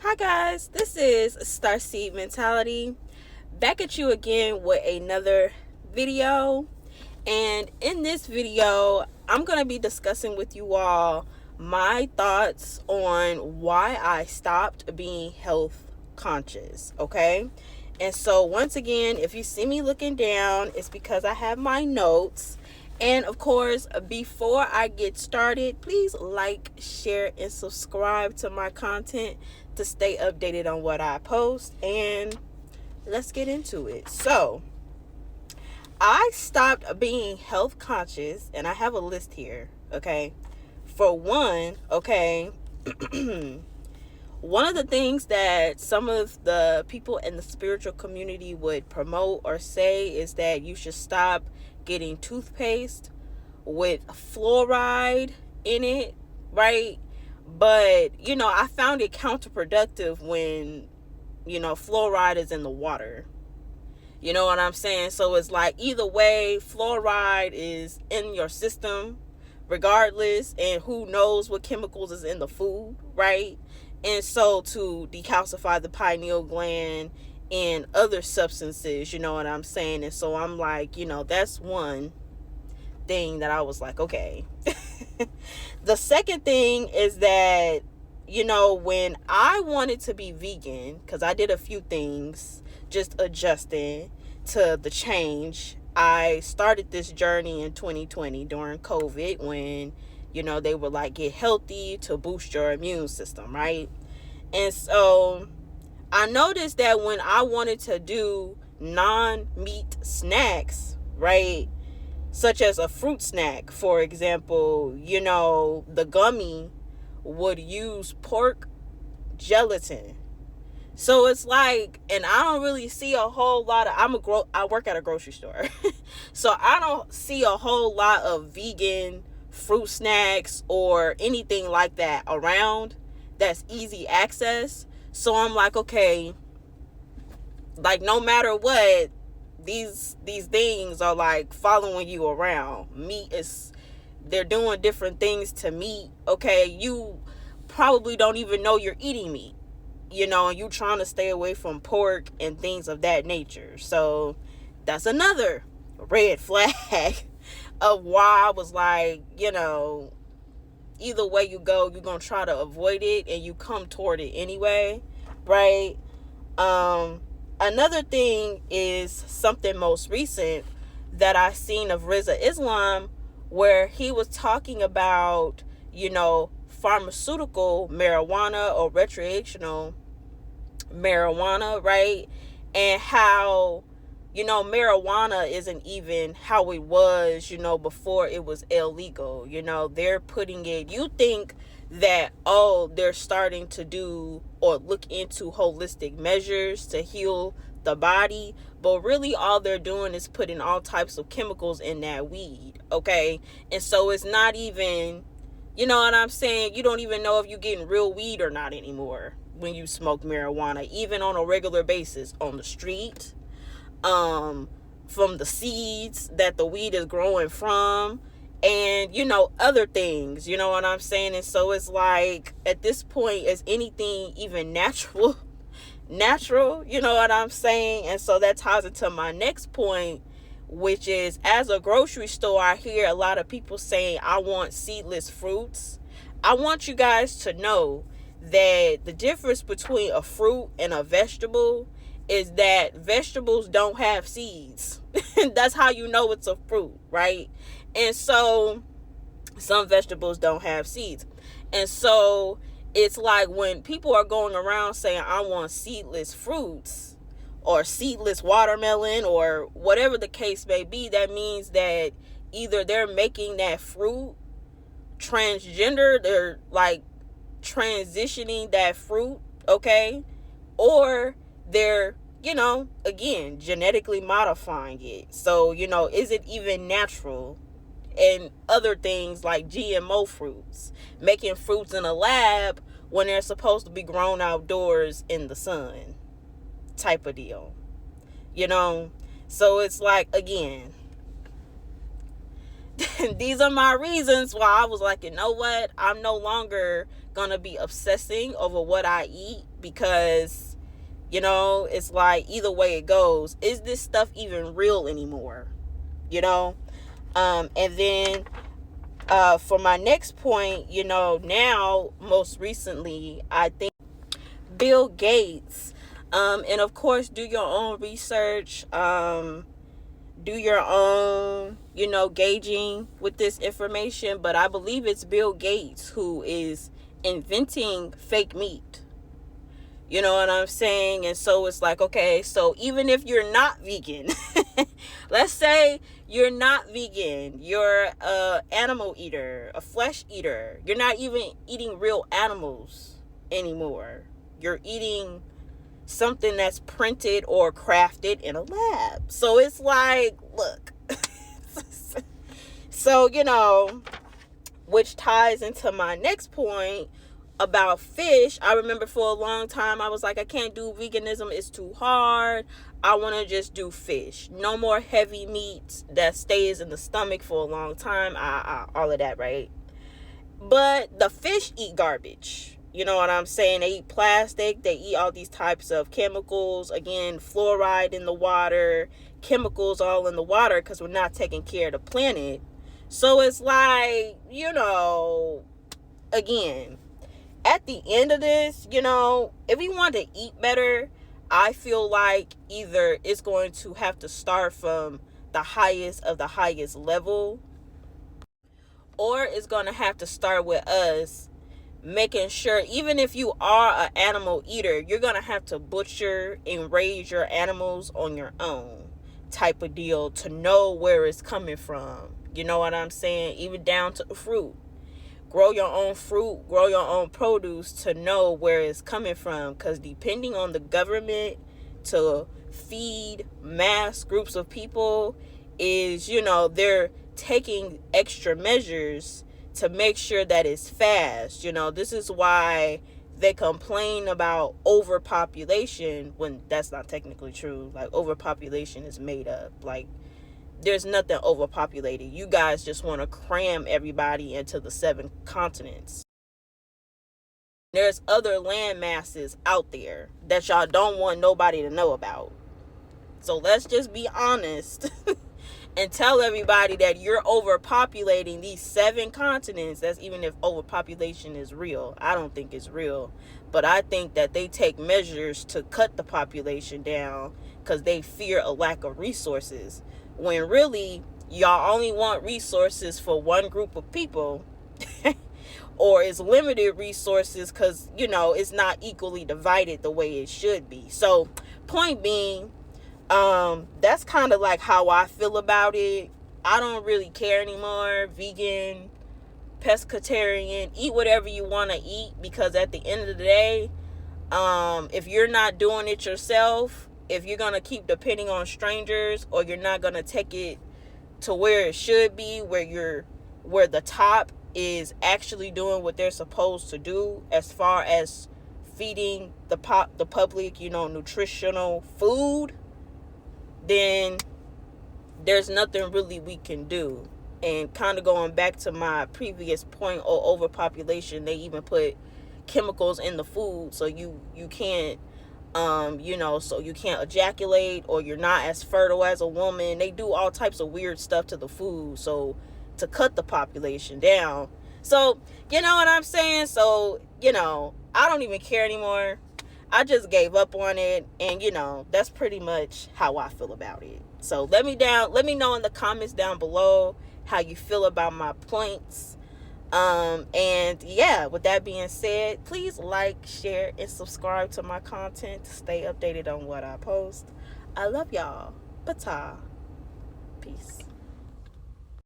Hi guys, this is Starseed Mentality, back at you again with another video. And in this video, I'm going to be discussing with you all my thoughts on why I stopped being health conscious, okay? And so once again, if you see me looking down, it's because I have my notes. And of course, before I get started, please like, share, and subscribe to my content to stay updated on what I post. And let's get into it. So, I stopped being health conscious, and I have a list here, okay? For one, okay, one of the things that some of the people in the spiritual community would promote or say is that you should stop getting toothpaste with fluoride in it, right? But, I found it counterproductive when, fluoride is in the water. You know what I'm saying? So it's like either way, fluoride is in your system regardless, and who knows what chemicals is in the food, right? And so to decalcify the pineal gland and other substances, you know what I'm saying? And so I'm like, that's one thing that I was like, okay. The second thing is that, when I wanted to be vegan, because I did a few things just adjusting to the change, I started this journey in 2020 during COVID when, they were like, get healthy to boost your immune system, right? And so I noticed that when I wanted to do non-meat snacks, right, such as a fruit snack, for example, the gummy would use pork gelatin. So it's like, and I don't really see a whole lot of, I work at a grocery store. So I don't see a whole lot of vegan fruit snacks or anything like that around that's easy access. So I'm like, okay, like no matter what, these things are like following you around. They're doing different things to meat. Okay, you probably don't even know you're eating meat, and you trying to stay away from pork and things of that nature. So that's another red flag of why I was like, either way you go, you're gonna try to avoid it, and you come toward it anyway, right? Another thing is something most recent that I seen of Rizza Islam, where he was talking about, pharmaceutical marijuana or recreational marijuana, right? And how, marijuana isn't even how it was, before it was illegal. They're putting it, you think that, they're starting to do or look into holistic measures to heal the body, but really all they're doing is putting all types of chemicals in that weed, okay? And so it's not even, you know what I'm saying, you don't even know if you're getting real weed or not anymore when you smoke marijuana, even on a regular basis on the street, from the seeds that the weed is growing from, and other things, you know what I'm saying? And so it's like, at this point, is anything even natural, you know what I'm saying? And so that ties into my next point, which is, as a grocery store, I hear a lot of people saying, I want seedless fruits. I want you guys to know that the difference between a fruit and a vegetable is that vegetables don't have seeds. That's how you know it's a fruit, right? And so some vegetables don't have seeds. And so it's like when people are going around saying, I want seedless fruits or seedless watermelon or whatever the case may be, that means that either they're making that fruit transgender, they're like transitioning that fruit, okay, or they're, again, genetically modifying it. So, is it even natural? And other things like GMO fruits, making fruits in a lab when they're supposed to be grown outdoors in the sun, type of deal, So it's like, again, these are my reasons why I was like, you know what? I'm no longer gonna be obsessing over what I eat, because, it's like, either way it goes, is this stuff even real anymore? And then for my next point, now most recently, I think Bill Gates, and of course, do your own research, do your own, gauging with this information, but I believe it's Bill Gates who is inventing fake meat. You know what I'm saying? And so it's like, okay, so even if you're not vegan, let's say you're not vegan, you're a animal eater, a flesh eater, you're not even eating real animals anymore. You're eating something that's printed or crafted in a lab. So it's like, look. So, which ties into my next point about fish. I remember for a long time I was like, I can't do veganism, it's too hard. I want to just do fish. No more heavy meats that stays in the stomach for a long time. All of that, right? But the fish eat garbage. You know what I'm saying? They eat plastic. They eat all these types of chemicals. Again, fluoride in the water, chemicals all in the water, because we're not taking care of the planet. So it's like, again, at the end of this, if we want to eat better, I feel like either it's going to have to start from the highest of the highest level, or it's going to have to start with us making sure, even if you are an animal eater, you're going to have to butcher and raise your animals on your own type of deal to know where it's coming from. You know what I'm saying? Even down to the fruit. Grow your own fruit, grow your own produce to know where it's coming from, because depending on the government to feed mass groups of people is, they're taking extra measures to make sure that it's fast. This is why they complain about overpopulation when that's not technically true. Like, overpopulation is made up. Like, there's nothing overpopulated. You guys just want to cram everybody into the 7 continents. There's other land masses out there that y'all don't want nobody to know about. So let's just be honest and tell everybody that you're overpopulating these 7 continents. That's even if overpopulation is real. I don't think it's real. But I think that they take measures to cut the population down because they fear a lack of resources. When really, y'all only want resources for one group of people. Or it's limited resources because, it's not equally divided the way it should be. So, point being, that's kind of like how I feel about it. I don't really care anymore. Vegan, pescatarian, eat whatever you want to eat, because at the end of the day, if you're not doing it yourself, if you're going to keep depending on strangers, or you're not going to take it to where it should be, where the top is actually doing what they're supposed to do as far as feeding the public, nutritional food, then there's nothing really we can do. And kind of going back to my previous point on overpopulation, they even put chemicals in the food so you can't so you can't ejaculate, or you're not as fertile as a woman. They do all types of weird stuff to the food so to cut the population down. So, you know what I'm saying? So, I don't even care anymore. I just gave up on it, and that's pretty much how I feel about it. So let me know in the comments down below how you feel about my points. And yeah, with that being said, please like, share, and subscribe to my content to stay updated on what I post. I love y'all. Pata. Peace.